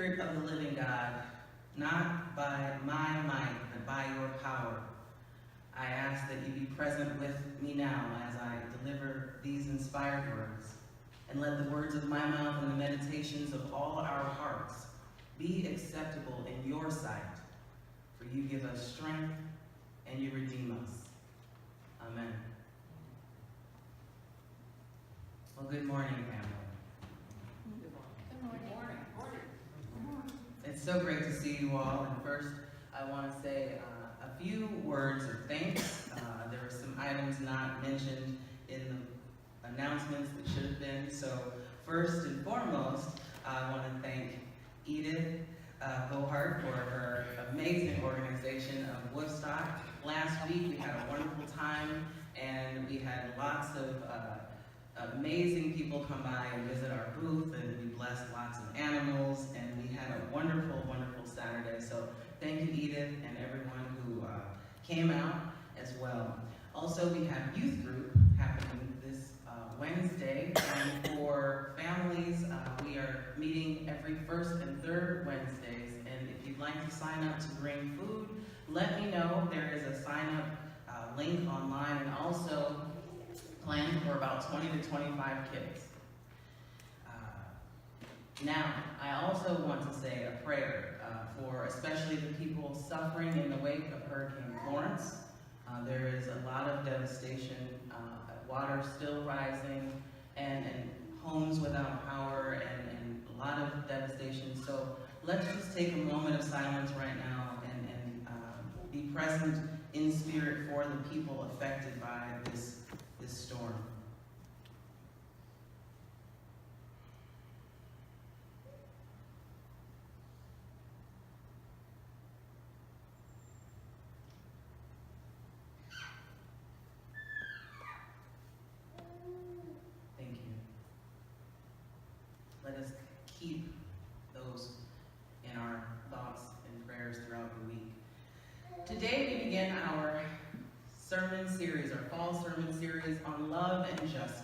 Spirit of the living God, not by my might, but by your power, I ask that you be present with me now as I deliver these inspired words, and let the words of my mouth and the meditations of all our hearts be acceptable in your sight, for you give us strength and you redeem us. Amen. Well, good morning, family. Good morning. Good morning. It's so great to see you all. And first, I want to say a few words of thanks. There were some items not mentioned in the announcements that should have been. So first and foremost, I want to thank Edith Bohart for her amazing organization of Woodstock. Last week, we had a wonderful time, and we had lots of amazing people come by and visit our booth, and we blessed lots of animals, and we had a wonderful, wonderful Saturday. So thank you, Edith, and everyone who came out as well. Also, we have youth group happening this Wednesday, and for families, we are meeting every first and third Wednesdays, and if you'd like to sign up to bring food, let me know. There is a sign-up link online, and also plan for about 20 to 25 kids. Now, I also want to say a prayer for especially the people suffering in the wake of Hurricane Florence. There is a lot of devastation, water still rising, and homes without power, and a lot of devastation. So let's just take a moment of silence right now and be present in spirit for the people affected by this storm. Thank you. Let us keep those in our thoughts and prayers throughout the week. Today we begin our sermon series, our fall sermon series on love and justice.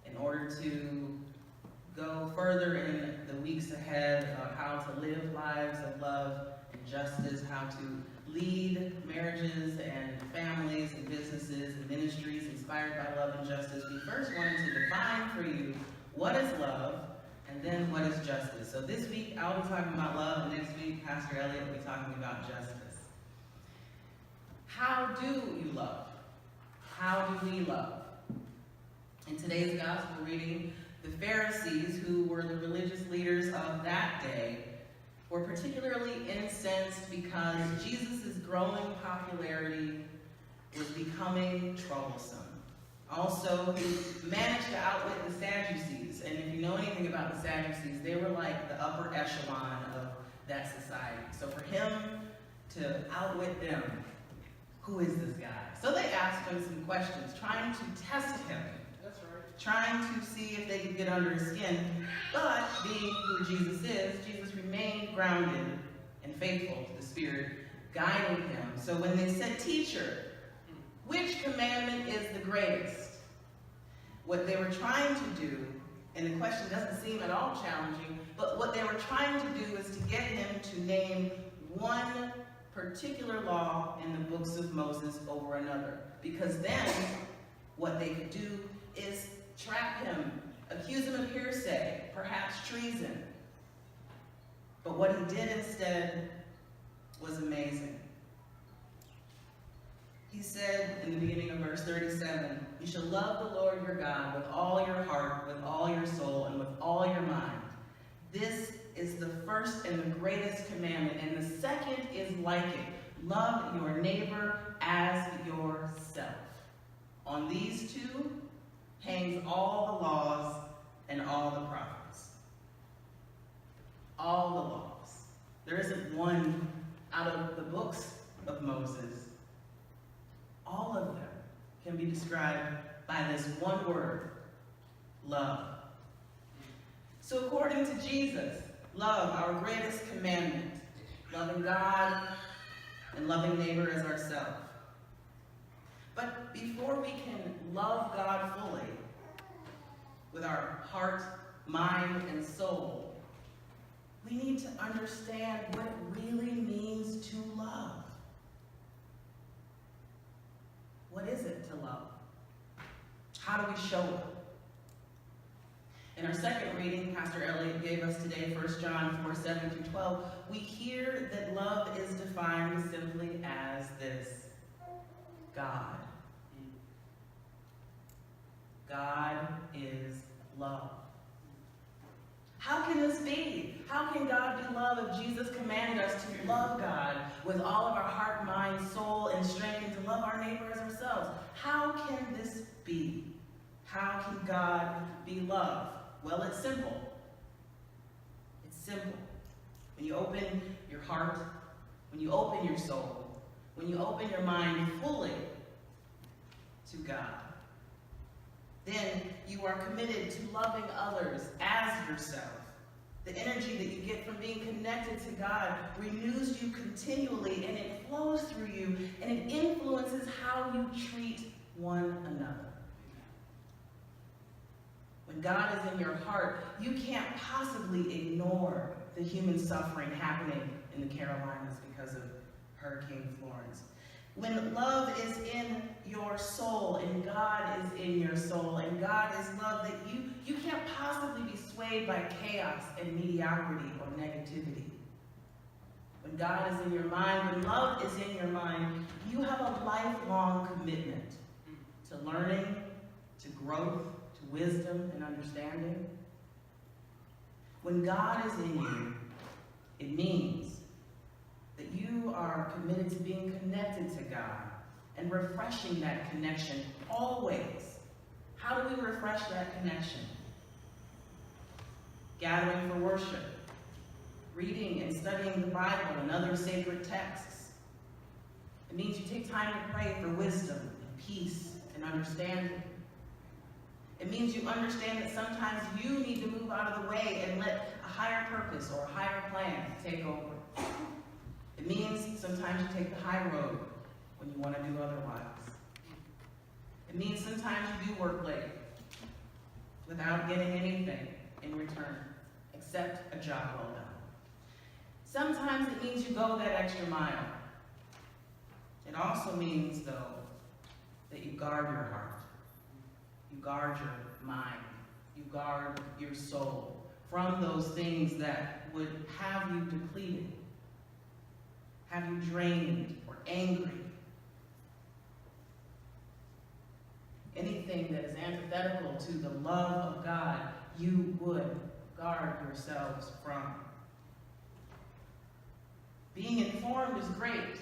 In order to go further in the weeks ahead about how to live lives of love and justice, how to lead marriages and families and businesses and ministries inspired by love and justice, we first wanted to define for you what is love and then what is justice. So this week I'll be talking about love, and next week Pastor Elliott will be talking about justice. How do you love? How do we love? In today's gospel reading, the Pharisees, who were the religious leaders of that day, were particularly incensed because Jesus' growing popularity was becoming troublesome. Also, he managed to outwit the Sadducees, and if you know anything about the Sadducees, they were like the upper echelon of that society. So for him to outwit them, who is this guy? So they asked him some questions, trying to test him. That's right. Trying to see if they could get under his skin. But being who Jesus is, Jesus remained grounded and faithful to the Spirit, guiding him. So when they said, "Teacher, which commandment is the greatest?" What they were trying to do, and the question doesn't seem at all challenging, but what they were trying to do is to get him to name one particular law in the books of Moses over another. Because then what they could do is trap him, accuse him of hearsay, perhaps treason. But what he did instead was amazing. He said in the beginning of verse 37, "You shall love the Lord your God with all your heart, with all your soul, and with all your mind. This is the first and the greatest commandment, and the second is like it. Love your neighbor as yourself. On these two hangs all the laws and all the prophets." All the laws. There isn't one out of the books of Moses. All of them can be described by this one word: love. So according to Jesus, love, our greatest commandment, loving God and loving neighbor as ourselves. But before we can love God fully with our heart, mind, and soul, we need to understand what it really means to love. What is it to love? How do we show it? In our second reading, Pastor Elliott gave us today, 1 John 4:7-12, we hear that love is defined simply as this: God. God is love. How can this be? How can God be love if Jesus commanded us to love God with all of our heart, mind, soul, and strength, and to love our neighbor as ourselves? How can this be? How can God be love? Well, it's simple. It's simple. When you open your heart, when you open your soul, when you open your mind fully to God, then you are committed to loving others as yourself. The energy that you get from being connected to God renews you continually, and it flows through you, and it influences how you treat one another. When God is in your heart, you can't possibly ignore the human suffering happening in the Carolinas because of Hurricane Florence. When love is in your soul, and God is in your soul, and God is love, that you can't possibly be swayed by chaos and mediocrity or negativity. When God is in your mind, when love is in your mind, you have a lifelong commitment to learning, to growth, to wisdom and understanding. When God is in you, it means that you are committed to being connected to God and refreshing that connection always. How do we refresh that connection? Gathering for worship, reading and studying the Bible and other sacred texts. It means you take time to pray for wisdom and peace and understanding. It means you understand that sometimes you need to move out of the way and let a higher purpose or a higher plan take over. It means sometimes you take the high road when you want to do otherwise. It means sometimes you do work late without getting anything in return except a job well done. Sometimes it means you go that extra mile. It also means, though, that you guard your heart. You guard your mind. You guard your soul from those things that would have you depleted, have you drained or angry. Anything that is antithetical to the love of God, you would guard yourselves from. Being informed is great,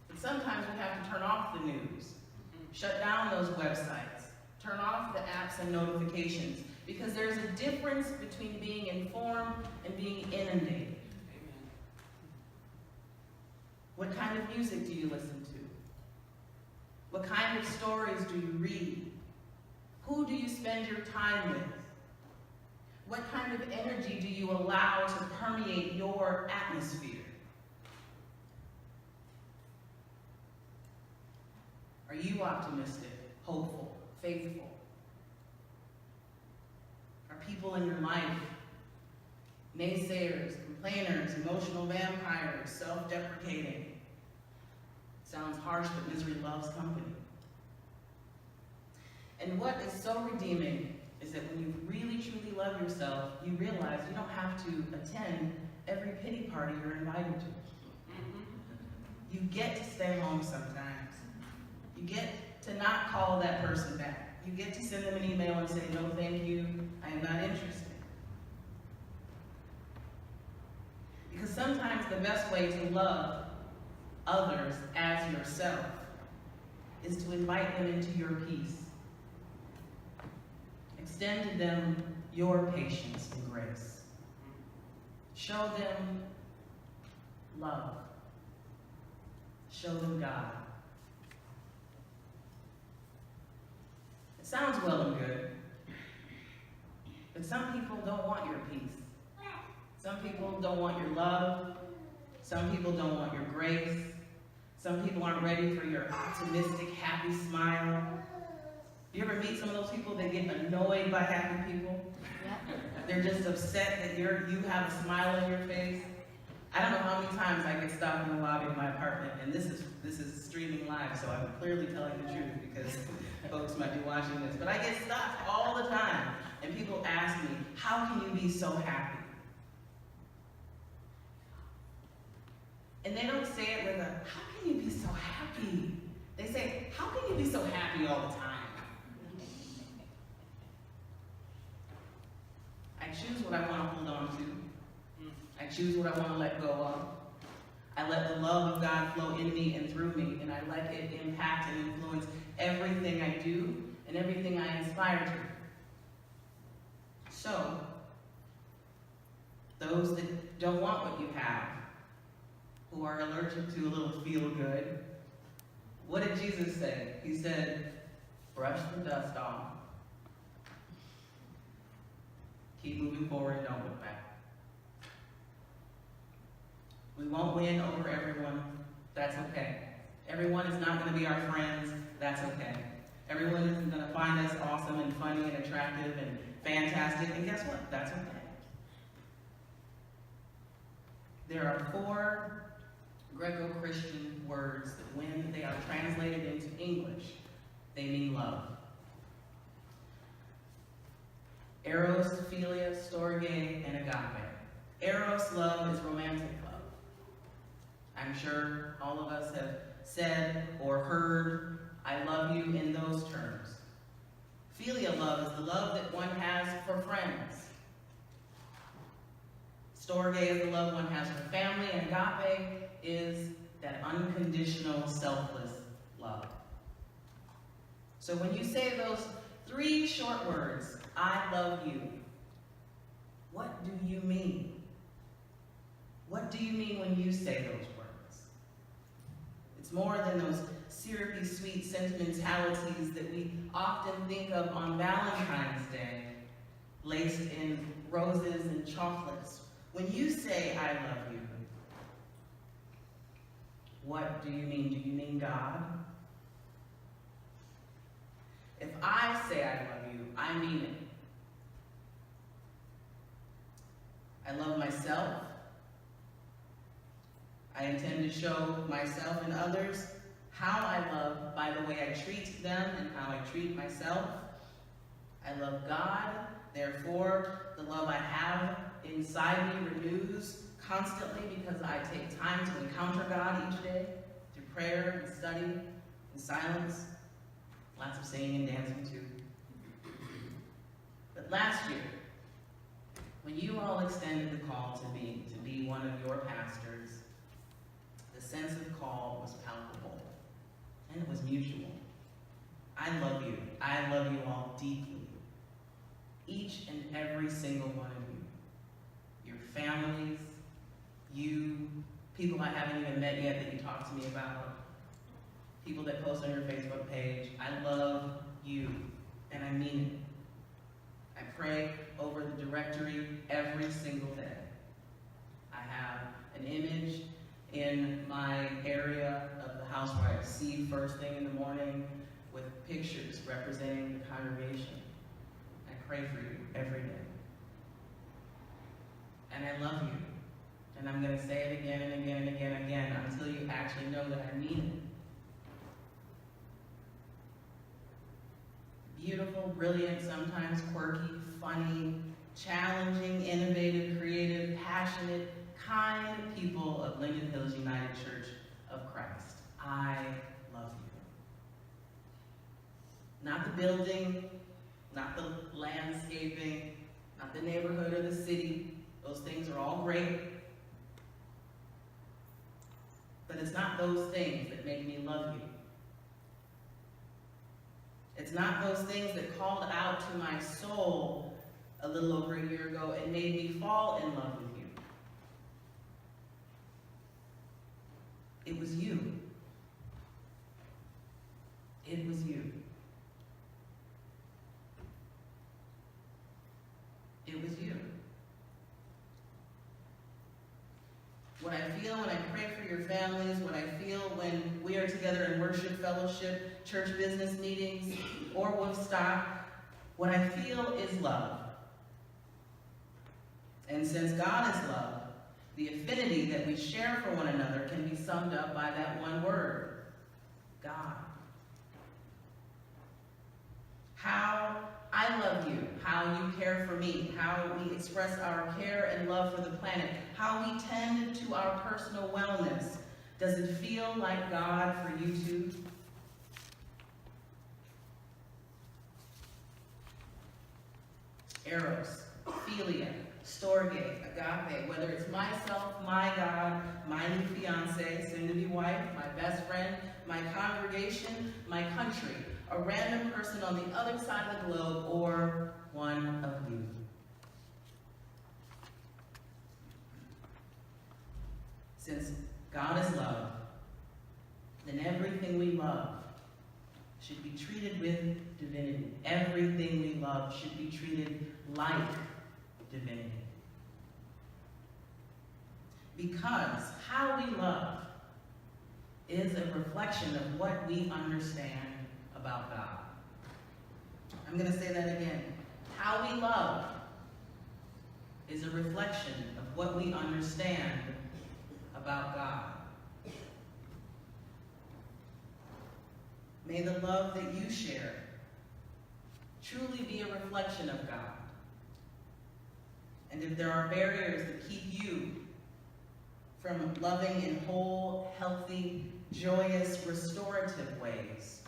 but sometimes we have to turn off the news, shut down those websites, turn off the apps and notifications, because there's a difference between being informed and being inundated. What kind of music do you listen to? What kind of stories do you read? Who do you spend your time with? What kind of energy do you allow to permeate your atmosphere? Are you optimistic, hopeful, faithful? Are people in your life naysayers, complainers, emotional vampires, self-deprecating? Sounds harsh, but misery loves company. And what is so redeeming is that when you really truly love yourself, you realize you don't have to attend every pity party you're invited to. You get to stay home sometimes. You get to not call that person back. You get to send them an email and say, no, thank you, I am not interested. Because sometimes the best way to love others as yourself is to invite them into your peace. Extend to them your patience and grace. Show them love. Show them God. It sounds well and good, but some people don't want your peace. Some people don't want your love. Some people don't want your grace. Some people aren't ready for your optimistic, happy smile. You ever meet some of those people that get annoyed by happy people? They're just upset that you have a smile on your face. I don't know how many times I get stopped in the lobby of my apartment, and this is streaming live, so I'm clearly telling the truth because folks might be watching this. But I get stopped all the time, and people ask me, how can you be so happy? And they don't say it with a, how can you be so happy? They say, how can you be so happy all the time? I choose what I want to hold on to. I choose what I want to let go of. I let the love of God flow in me and through me, and I let it impact and influence everything I do and everything I aspire to. So, those that don't want what you have, who are allergic to a little feel good, what did Jesus say? He said, brush the dust off. Keep moving forward and don't look back. We won't win over everyone. That's okay. Everyone is not going to be our friends. That's okay. Everyone isn't going to find us awesome and funny and attractive and fantastic. And guess what? That's okay. There are 4 Greco-Christian words that when they are translated into English, they mean love. Eros, philia, storge, and agape. Eros love is romantic love. I'm sure all of us have said or heard, I love you in those terms. Philia love is the love that one has for friends. Storge is the love one has for family, and agape is that unconditional, selfless love. So when you say those 3 short words, I love you, what do you mean? What do you mean when you say those words? It's more than those syrupy, sweet sentimentalities that we often think of on Valentine's Day, laced in roses and chocolates. When you say, I love you, what do you mean? Do you mean God? If I say I love you, I mean it. I love myself. I intend to show myself and others how I love by the way I treat them and how I treat myself. I love God, therefore the love I have inside me renews constantly because I take time to encounter God each day through prayer and study and silence. Lots of singing and dancing too. But last year, when you all extended the call to me to be one of your pastors, the sense of call was palpable, and it was mutual. I love you. I love you all deeply. Each and every single one of you. Your families, you, people I haven't even met yet that you talk to me about, people that post on your Facebook page. I love you, and I mean it. I pray over the directory every single day. I have an image in my area of the house where I see first thing in the morning with pictures representing the congregation. I pray for you every day. And I love you. And I'm going to say it again and again and again and again until you actually know that I mean it. Beautiful, brilliant, sometimes quirky, funny, challenging, innovative, creative, passionate, kind people of Linden Hills United Church of Christ. I love you. Not the building, not the landscaping, not the neighborhood or the city. Those things are all great. But it's not those things that make me love you. It's not those things that called out to my soul a little over a year ago and made me fall in love with you. It was you. It was you. It was you. What I feel when I pray for your families, what I I feel when we are together in worship, fellowship, church business meetings, or Woodstock, what I feel is love. And since God is love, the affinity that we share for one another can be summed up by that one word, God. How I love you, how you care for me, how we express our care and love for the planet, how we tend to our personal wellness. Does it feel like God for you too? Eros, philia, storge, agape, whether it's myself, my God, my new fiance, soon-to-be wife, my best friend, my congregation, my country, a random person on the other side of the globe, or one of you. Since God is love, then everything we love should be treated with divinity. Everything we love should be treated like divinity. Because how we love is a reflection of what we understand about God. I'm going to say that again. How we love is a reflection of what we understand about God. May the love that you share truly be a reflection of God. And if there are barriers that keep you from loving in whole, healthy, joyous, restorative ways,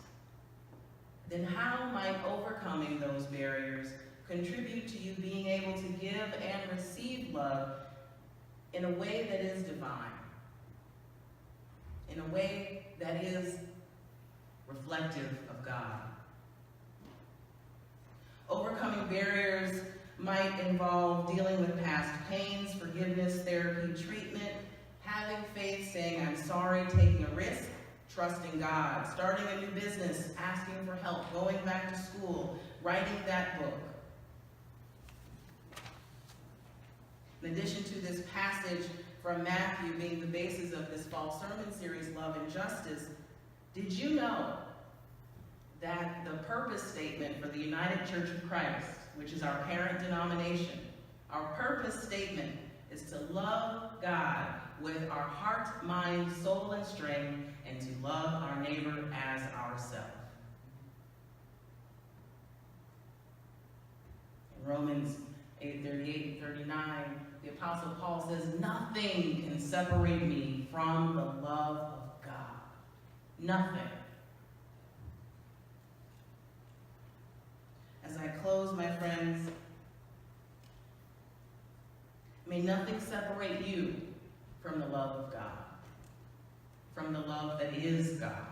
then how might overcoming those barriers contribute to you being able to give and receive love in a way that is divine, in a way that is reflective of God? Overcoming barriers might involve dealing with past pains, forgiveness, therapy, treatment, having faith, saying, I'm sorry, taking a risk, trusting God, starting a new business, asking for help, going back to school, writing that book. In addition to this passage from Matthew being the basis of this fall sermon series, Love and Justice, did you know that the purpose statement for the United Church of Christ, which is our parent denomination, our purpose statement is to love God with our heart, mind, soul, and strength, and to love our neighbor as ourselves. In Romans 8:38-39, the Apostle Paul says, nothing can separate me from the love of God. Nothing. As I close, my friends, may nothing separate you from the love of God, from the love that is God.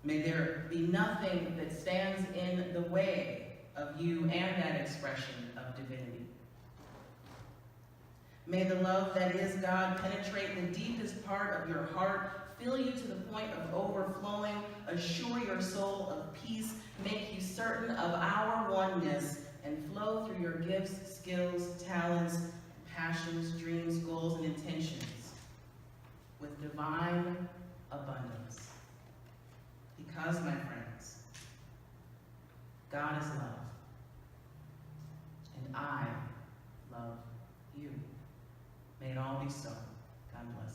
May there be nothing that stands in the way of you and that expression of divinity. May the love that is God penetrate the deepest part of your heart, fill you to the point of overflowing, assure your soul of peace, make you certain of our oneness, and flow through your gifts, skills, talents, passions, dreams, goals, and intentions with divine abundance. Because, my friends, God is love, and I love you. May it all be so. God bless.